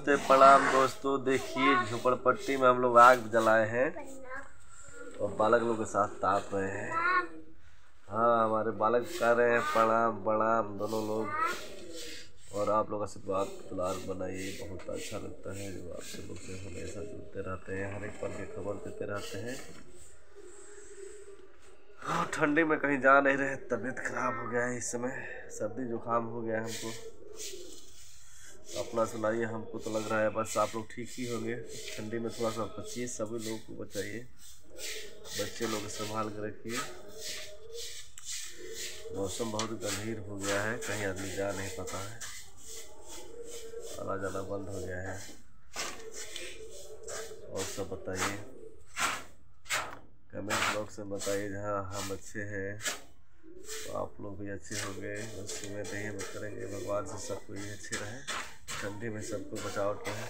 नमस्ते प्रणाम दोस्तों। देखिए झोपड़पट्टी में हम लोग आग जलाए हैं और बालक लोग के साथ ताप रहे हैं। हाँ, हमारे बालक कर रहे हैं प्रणाम प्रणाम दोनों लोग। और आप लोग आशीर्वाद दुलार बनाइए, बहुत अच्छा लगता है जो आपसे लोग से हमेशा जुड़ते रहते हैं, हर एक पल की खबर देते रहते हैं। हाँ, ठंडी में कहीं जा नहीं रहे, तबीयत खराब हो गया है इस समय, सर्दी जुकाम हो गया है हमको। अपना सुनाइए, हमको तो लग रहा है बस आप लोग ठीक ही होंगे। ठंडी में थोड़ा सा बचिए, सभी लोगों को बचाइए, बच्चे लोग संभाल कर रखिए। मौसम बहुत गंभीर हो गया है, कहीं आदमी जा नहीं पाता है, आना जाना बंद हो गया है। और सब बताइए, कमेंट बॉक्स में बताइए। जहाँ हम अच्छे हैं तो आप लोग भी अच्छे होंगे। बस सुबह नहीं हम करेंगे, भगवान से सब कोई अच्छे रहे, ठंडी में सबको बचाव रहे।